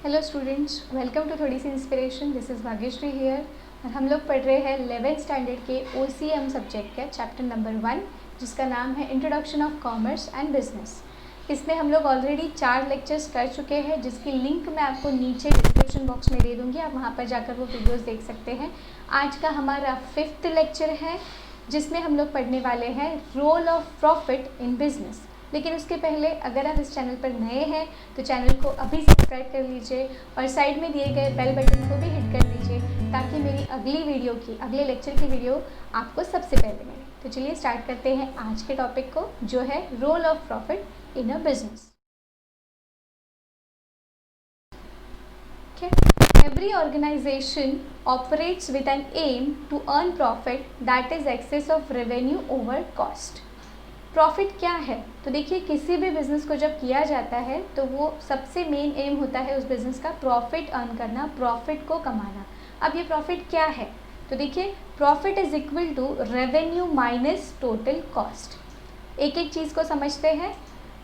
Hello students, welcome to थोड़ी सी inspiration. This is Bhagyashree here और हम लोग पढ़ रहे हैं 11th स्टैंडर्ड के OCM सब्जेक्ट का चैप्टर नंबर 1, जिसका नाम है introduction of commerce and business. इसमें हम लोग ऑलरेडी 4 लेक्चर्स कर चुके हैं, जिसकी लिंक मैं आपको नीचे डिस्क्रिप्शन बॉक्स में दे दूँगी। आप वहाँ पर जाकर वो वीडियोज़ देख सकते हैं। आज का हमारा 5th लेक्चर है, जिसमें हम लोग पढ़ने वाले हैं role of profit in business. लेकिन उसके पहले अगर आप इस चैनल पर नए हैं तो चैनल को अभी सब्सक्राइब कर लीजिए और साइड में दिए गए बेल बटन को भी हिट कर लीजिए, ताकि मेरी अगले लेक्चर की वीडियो आपको सबसे पहले मिले। तो चलिए स्टार्ट करते हैं आज के टॉपिक को, जो है role of profit in a business. Every organization operates with an aim to earn profit, that is excess of revenue over cost. Profit क्या है? तो देखिए, किसी भी बिज़नेस को जब किया जाता है तो वो सबसे मेन एम होता है उस बिज़नेस का प्रॉफिट अर्न करना, प्रॉफिट को कमाना। अब ये प्रॉफिट क्या है? तो देखिए, profit is equal to revenue minus total cost. एक एक चीज़ को समझते हैं।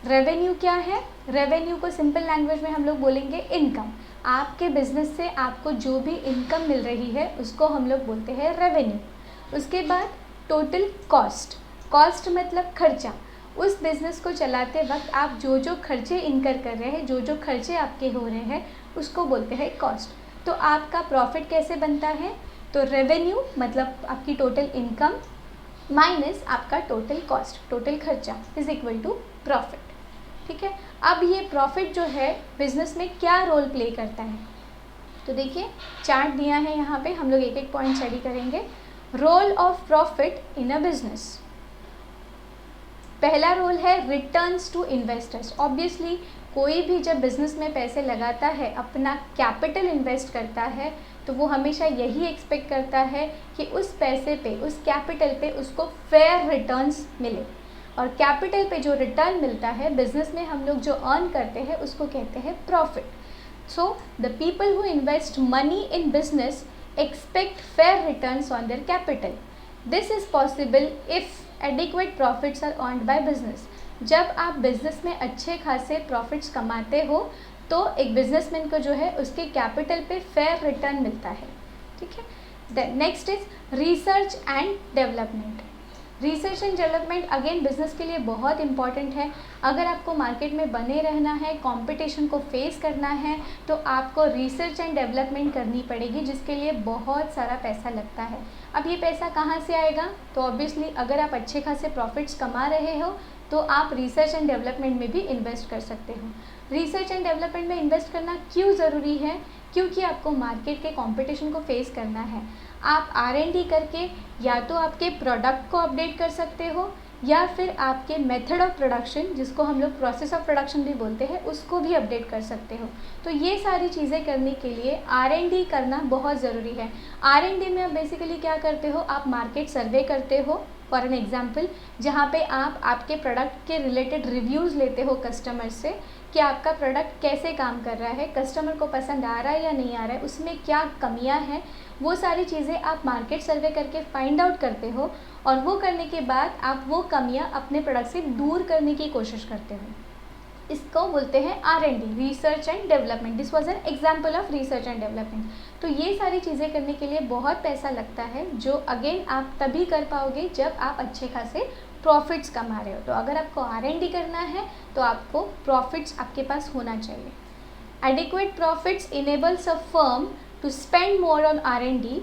रेवेन्यू क्या है? रेवेन्यू को सिंपल लैंग्वेज में हम लोग बोलेंगे इनकम। आपके बिजनेस से आपको जो भी इनकम मिल रही है उसको हम लोग बोलते हैं रेवेन्यू। उसके बाद टोटल कॉस्ट। कॉस्ट मतलब खर्चा। उस बिज़नेस को चलाते वक्त आप जो जो खर्चे इनकर कर रहे हैं, जो जो खर्चे आपके हो रहे हैं, उसको बोलते हैं कॉस्ट। तो आपका प्रॉफिट कैसे बनता है? तो रेवेन्यू मतलब आपकी टोटल इनकम माइनस आपका टोटल कॉस्ट, टोटल खर्चा इज इक्वल टू प्रॉफिट। ठीक है। अब ये प्रॉफिट जो है बिज़नेस में क्या रोल प्ले करता है? तो देखिए, चार्ट दिया है यहाँ पे, हम लोग एक एक पॉइंट स्टडी करेंगे। Role of profit in a business. पहला रोल है रिटर्न्स टू इन्वेस्टर्स। ऑब्वियसली कोई भी जब बिज़नेस में पैसे लगाता है, अपना कैपिटल इन्वेस्ट करता है, तो वो हमेशा यही एक्सपेक्ट करता है कि उस पैसे पे, उस कैपिटल पे उसको फेयर रिटर्न्स मिले। और कैपिटल पे जो रिटर्न मिलता है बिज़नेस में हम लोग जो अर्न करते हैं उसको कहते हैं profit. So the people who invest money in business expect fair returns on their capital. This is possible if adequate profits are earned by business. जब आप बिजनेस में अच्छे खासे प्रॉफिट्स कमाते हो तो एक बिजनेसमैन को जो है उसके कैपिटल पे फेयर रिटर्न मिलता है। ठीक है। Then next is research and development. Research and development again business के लिए बहुत इंपॉर्टेंट है। अगर आपको मार्केट में बने रहना है, कंपटीशन को फेस करना है, तो आपको रिसर्च एंड डेवलपमेंट करनी पड़ेगी, जिसके लिए बहुत सारा पैसा लगता है। अब ये पैसा कहाँ से आएगा? तो ऑब्वियसली अगर आप अच्छे खासे प्रॉफिट्स कमा रहे हो तो आप रिसर्च एंड डेवलपमेंट में भी इन्वेस्ट कर सकते हो। रिसर्च एंड डेवलपमेंट में इन्वेस्ट करना क्यों ज़रूरी है? क्योंकि आपको मार्केट के कंपटीशन को फेस करना है। आप R&D करके या तो आपके प्रोडक्ट को अपडेट कर सकते हो, या फिर आपके मेथड ऑफ प्रोडक्शन, जिसको हम लोग प्रोसेस ऑफ प्रोडक्शन भी बोलते हैं, उसको भी अपडेट कर सकते हो। तो ये सारी चीज़ें करने के लिए R&D करना बहुत ज़रूरी है। R&D में आप बेसिकली क्या करते हो? आप मार्केट सर्वे करते हो, फॉर एन एग्जाम्पल, जहाँ पे आप आपके प्रोडक्ट के रिलेटेड रिव्यूज़ लेते हो कस्टमर से कि आपका प्रोडक्ट कैसे काम कर रहा है, कस्टमर को पसंद आ रहा है या नहीं आ रहा है, उसमें क्या कमियां हैं, वो सारी चीज़ें आप मार्केट सर्वे करके फाइंड आउट करते हो। और वो करने के बाद आप वो कमियां अपने प्रोडक्ट से दूर करने की कोशिश करते हो। इसको बोलते हैं R&D, research and development. This was an example of research and development. तो ये सारी चीज़ें करने के लिए बहुत पैसा लगता है, जो अगेन आप तभी कर पाओगे जब आप अच्छे खासे प्रॉफिट्स कमा रहे हो। तो अगर आपको R&D करना है तो आपको प्रॉफिट्स आपके पास होना चाहिए। Adequate profits enables a firm to spend more on R&D.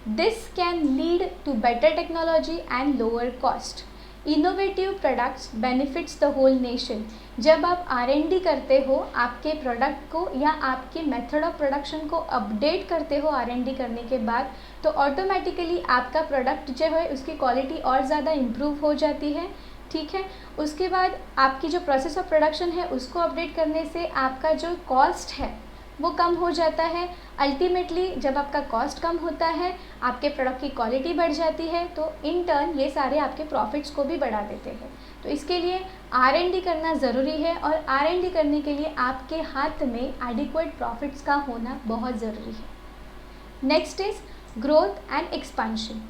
This can lead to better technology and lower cost. Innovative products benefits the whole nation. जब आप R&D करते हो, आपके प्रोडक्ट को या आपके मेथड ऑफ प्रोडक्शन को अपडेट करते हो R&D करने के बाद, तो ऑटोमेटिकली आपका प्रोडक्ट जो है उसकी क्वालिटी और ज़्यादा इम्प्रूव हो जाती है। ठीक है। उसके बाद आपकी जो प्रोसेस ऑफ प्रोडक्शन है उसको अपडेट करने से आपका जो कॉस्ट है वो कम हो जाता है। अल्टीमेटली जब आपका कॉस्ट कम होता है, आपके प्रोडक्ट की क्वालिटी बढ़ जाती है, तो इन टर्न ये सारे आपके प्रॉफिट्स को भी बढ़ा देते हैं। तो इसके लिए R&D करना ज़रूरी है, और R&D करने के लिए आपके हाथ में एडिक्वेट प्रॉफिट्स का होना बहुत ज़रूरी है। Next is growth and expansion.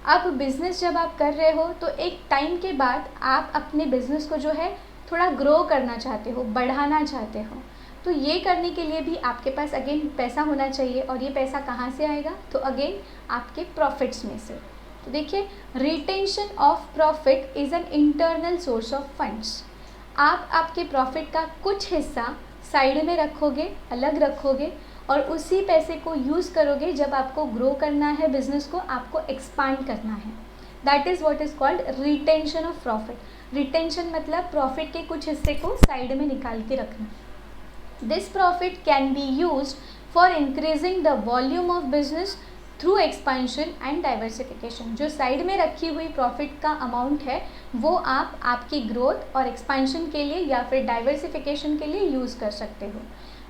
अब बिज़नेस जब आप कर रहे हो तो एक टाइम के बाद आप अपने बिज़नेस को जो है थोड़ा ग्रो करना चाहते हो, बढ़ाना चाहते हो। तो ये करने के लिए भी आपके पास अगेन पैसा होना चाहिए, और ये पैसा कहाँ से आएगा, तो अगेन आपके प्रॉफिट्स में से। तो देखिए, retention of profit is an internal source of funds. आप आपके प्रॉफिट का कुछ हिस्सा साइड में रखोगे, अलग रखोगे, और उसी पैसे को यूज़ करोगे जब आपको ग्रो करना है बिजनेस को, आपको एक्सपांड करना है। That is what is called retention of profit. Retention मतलब प्रॉफिट के कुछ हिस्से को साइड में निकाल के रखना। This profit can be used for increasing the volume of business through expansion and diversification. जो साइड में रखी हुई प्रॉफिट का अमाउंट है वो आप आपकी ग्रोथ और एक्सपेंशन के लिए या फिर डाइवर्सिफिकेशन के लिए यूज़ कर सकते हो।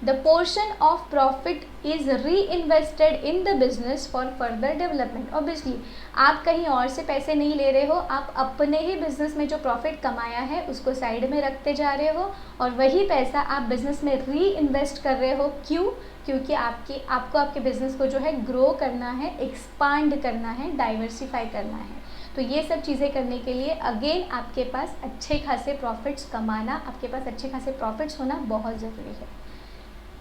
The portion of profit is reinvested in the business for further development. Obviously आप कहीं और से पैसे नहीं ले रहे हो, आप अपने ही बिजनेस में जो प्रॉफिट कमाया है उसको साइड में रखते जा रहे हो, और वही पैसा आप बिजनेस में री इन्वेस्ट कर रहे हो। क्यों? क्योंकि आपको आपके बिज़नेस को जो है ग्रो करना है, एक्सपांड करना है, डाइवर्सिफाई करना है। तो ये सब चीज़ें करने के लिए अगेन आपके पास अच्छे खासे प्रॉफिट्स कमाना, आपके पास अच्छे खासे प्रॉफिट्स होना बहुत ज़रूरी है।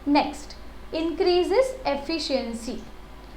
Next, increases efficiency.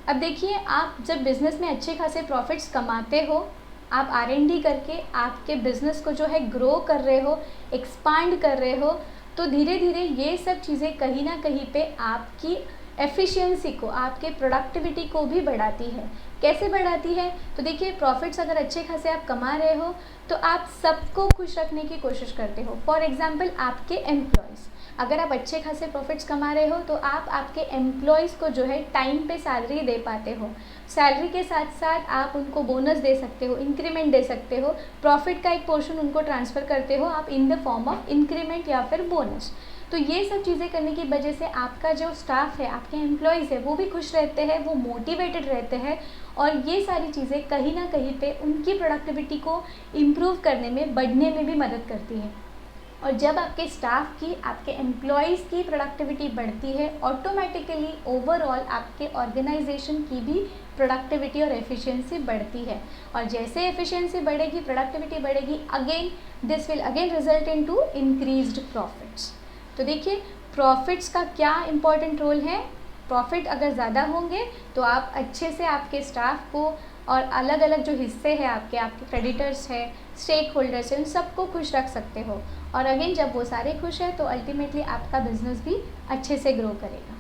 अब देखिए, आप जब बिज़नेस में अच्छे खासे प्रॉफिट्स कमाते हो, आप R&D करके आपके बिज़नेस को जो है ग्रो कर रहे हो, एक्सपांड कर रहे हो, तो धीरे धीरे ये सब चीज़ें कहीं ना कहीं पे आपकी एफिशिएंसी को, आपके प्रोडक्टिविटी को भी बढ़ाती है। कैसे बढ़ाती है? तो देखिए, प्रॉफिट्स अगर अच्छे खासे आप कमा रहे हो तो आप सबको खुश रखने की कोशिश करते हो। फॉर एग्जांपल, आपके एम्प्लॉयज़, अगर आप अच्छे खासे प्रॉफिट्स कमा रहे हो तो आप आपके एम्प्लॉयज़ को जो है टाइम पे सैलरी दे पाते हो। सैलरी के साथ साथ आप उनको बोनस दे सकते हो, इंक्रीमेंट दे सकते हो, प्रॉफिट का एक पोर्शन उनको ट्रांसफ़र करते हो आप in the form of increment या फिर बोनस। तो ये सब चीज़ें करने की वजह से आपका जो स्टाफ है, आपके एम्प्लॉयज़ है, वो भी खुश रहते हैं, वो मोटिवेटेड रहते हैं, और ये सारी चीज़ें कहीं ना कहीं पे उनकी प्रोडक्टिविटी को इम्प्रूव करने में, बढ़ने में भी मदद करती है। और जब आपके स्टाफ की, आपके एम्प्लॉयज़ की प्रोडक्टिविटी बढ़ती है, ऑटोमेटिकली ओवरऑल आपके ऑर्गेनाइजेशन की भी प्रोडक्टिविटी और एफिशिएंसी बढ़ती है। और जैसे एफिशिएंसी बढ़ेगी, प्रोडक्टिविटी बढ़ेगी, again this will again result in to increased profits. तो देखिए, प्रॉफिट्स का क्या इम्पॉर्टेंट रोल है। प्रॉफिट अगर ज़्यादा होंगे तो आप अच्छे से आपके स्टाफ को और अलग अलग जो हिस्से हैं आपके क्रेडिटर्स है, स्टेक होल्डर्स हैं, उन सबको खुश रख सकते हो। और अगेन जब वो सारे खुश हैं तो अल्टीमेटली आपका बिजनेस भी अच्छे से ग्रो करेगा।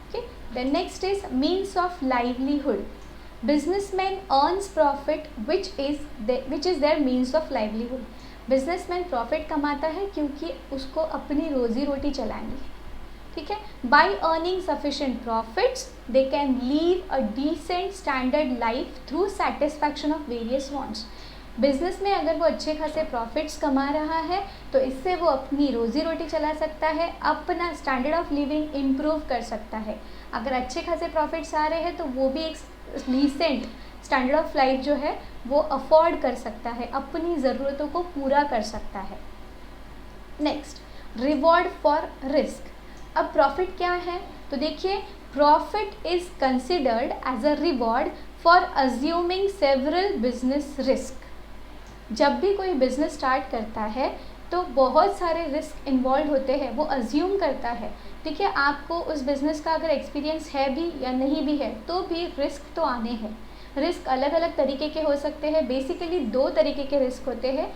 Okay, the next is means of livelihood. Businessman earns profit which is their means of livelihood. Businessman profit कमाता है क्योंकि उसको अपनी रोजी रोटी चलानी है। ठीक है, by earning sufficient profits they can live a decent standard life through satisfaction of various wants. Business में अगर वो अच्छे खासे प्रॉफिट्स कमा रहा है तो इससे वो अपनी रोजी रोटी चला सकता है, अपना स्टैंडर्ड ऑफ लिविंग इम्प्रूव कर सकता है। अगर अच्छे खासे प्रॉफिट्स आ रहे हैं तो वो भी एक डिसेंट स्टैंडर्ड ऑफ लाइफ जो है वो अफोर्ड कर सकता है, अपनी ज़रूरतों को पूरा कर सकता है। Next, reward for risk. अब प्रॉफिट क्या है? तो देखिए, profit is considered as a reward for assuming several business risk. जब भी कोई बिज़नेस स्टार्ट करता है तो बहुत सारे रिस्क इन्वॉल्व होते हैं, वो अज्यूम करता है। ठीक है, आपको उस बिज़नेस का अगर एक्सपीरियंस है भी या नहीं भी है तो भी रिस्क तो आने हैं। रिस्क अलग अलग तरीके के हो सकते हैं। बेसिकली दो तरीके के रिस्क होते हैं।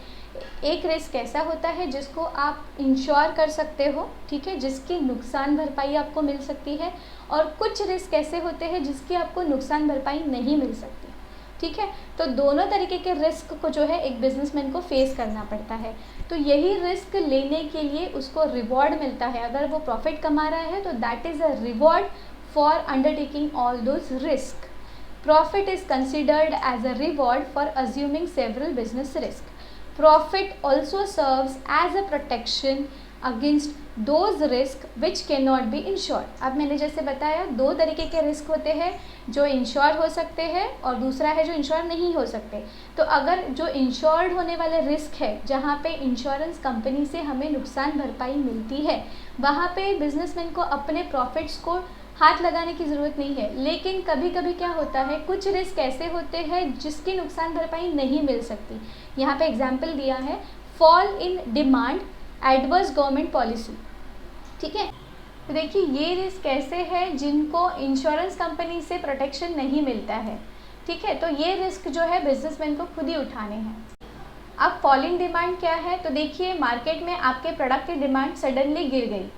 एक रिस्क ऐसा होता है जिसको आप इंश्योर कर सकते हो, ठीक है, जिसकी नुकसान भरपाई आपको मिल सकती है, और कुछ रिस्क ऐसे होते हैं जिसकी आपको नुकसान भरपाई नहीं मिल सकती। ठीक है, तो दोनों तरीके के रिस्क को जो है एक बिजनेसमैन को फेस करना पड़ता है। तो यही रिस्क लेने के लिए उसको रिवॉर्ड मिलता है। अगर वो प्रॉफिट कमा रहा है तो that is a reward for undertaking all those risk. Profit is considered as a reward for assuming several business risks. Profit also serves as a protection against those risks which cannot be insured. अब मैंने जैसे बताया दो तरीके के risk होते हैं, जो इंश्योर हो सकते हैं और दूसरा है जो इंश्योर नहीं हो सकते। तो अगर जो इंश्योर्ड होने वाले रिस्क है, जहाँ पे इंश्योरेंस कंपनी से हमें नुकसान भरपाई मिलती है, वहाँ पे बिजनेसमैन को अपने प्रॉफिट्स को हाथ लगाने की ज़रूरत नहीं है। लेकिन कभी कभी क्या होता है, कुछ रिस्क ऐसे होते हैं जिसकी नुकसान भरपाई नहीं मिल सकती। यहाँ पे एग्जाम्पल दिया है, fall in demand, adverse government policy. ठीक है, तो देखिए ये रिस्क ऐसे है जिनको इंश्योरेंस कंपनी से प्रोटेक्शन नहीं मिलता है, ठीक है। तो ये रिस्क जो है बिजनेसमैन को खुद ही उठाने हैं। अब फॉलिंग डिमांड क्या है, तो देखिए मार्केट में आपके प्रोडक्ट की डिमांड सडनली गिर गई।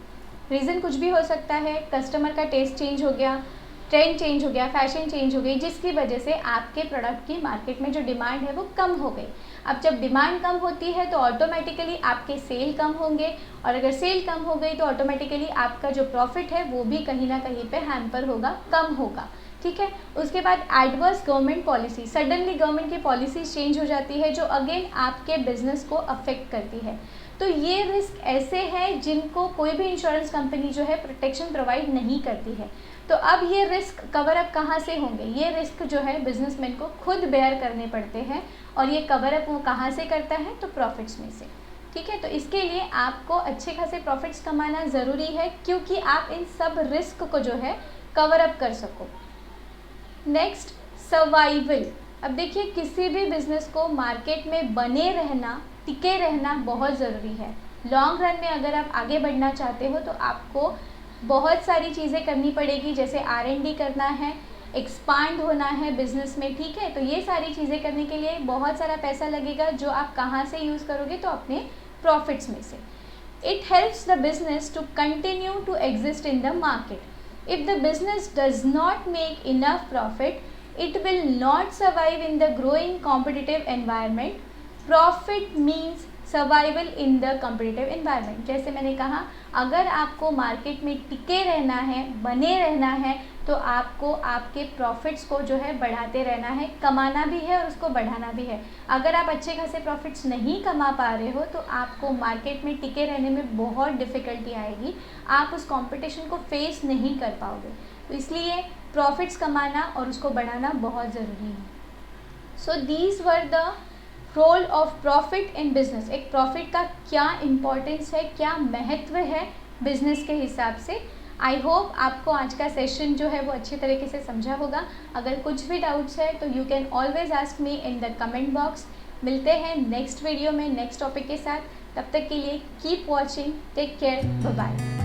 रीज़न कुछ भी हो सकता है, कस्टमर का टेस्ट चेंज हो गया, ट्रेंड चेंज हो गया, फैशन चेंज हो गई, जिसकी वजह से आपके प्रोडक्ट की मार्केट में जो डिमांड है वो कम हो गई। अब जब डिमांड कम होती है तो ऑटोमेटिकली आपके सेल कम होंगे, और अगर सेल कम हो गई तो ऑटोमेटिकली आपका जो प्रॉफिट है वो भी कहीं ना कहीं पे हैम्पर होगा, कम होगा, ठीक है। उसके बाद adverse government policy, suddenly government की पॉलिसी चेंज हो जाती है जो अगेन आपके बिजनेस को अफेक्ट करती है। तो ये रिस्क ऐसे हैं जिनको कोई भी इंश्योरेंस कंपनी जो है प्रोटेक्शन प्रोवाइड नहीं करती है। तो अब ये रिस्क कवर अप कहाँ से होंगे, ये रिस्क जो है बिजनेसमैन को खुद बेयर करने पड़ते हैं, और ये कवर अप वो कहाँ से करता है, तो प्रॉफिट्स में से, ठीक है। तो इसके लिए आपको अच्छे खासे प्रॉफिट्स कमाना ज़रूरी है, क्योंकि आप इन सब रिस्क को जो है कवर अप कर सको। Next, survival. अब देखिए किसी भी बिजनेस को मार्केट में बने रहना, टिके रहना बहुत ज़रूरी है। लॉन्ग रन में अगर आप आगे बढ़ना चाहते हो तो आपको बहुत सारी चीज़ें करनी पड़ेगी, जैसे R&D करना है, एक्सपांड होना है बिजनेस में, ठीक है। तो ये सारी चीज़ें करने के लिए बहुत सारा पैसा लगेगा, जो आप कहाँ से यूज़ करोगे, तो अपने प्रॉफिट्स में से। It helps the business to continue to exist in the market. If the business does not make enough profit, it will not survive in the growing competitive environment. Profit means survival in the competitive environment. जैसे मैंने कहा, अगर आपको market में टिके रहना है, बने रहना है, तो आपको आपके प्रॉफिट्स को जो है बढ़ाते रहना है, कमाना भी है और उसको बढ़ाना भी है। अगर आप अच्छे खासे प्रॉफिट्स नहीं कमा पा रहे हो तो आपको मार्केट में टिके रहने में बहुत डिफ़िकल्टी आएगी, आप उस कंपटीशन को फेस नहीं कर पाओगे। तो इसलिए प्रॉफिट्स कमाना और उसको बढ़ाना बहुत ज़रूरी है। So these were the role of profit in business. एक प्रॉफिट का क्या इम्पोर्टेंस है, क्या महत्व है बिजनेस के हिसाब से। आई होप आपको आज का सेशन जो है वो अच्छी तरीके से समझा होगा। अगर कुछ भी डाउट्स है तो you can always ask me in the comment box. मिलते हैं नेक्स्ट वीडियो में नेक्स्ट टॉपिक के साथ। तब तक के लिए keep watching, take care, bye bye.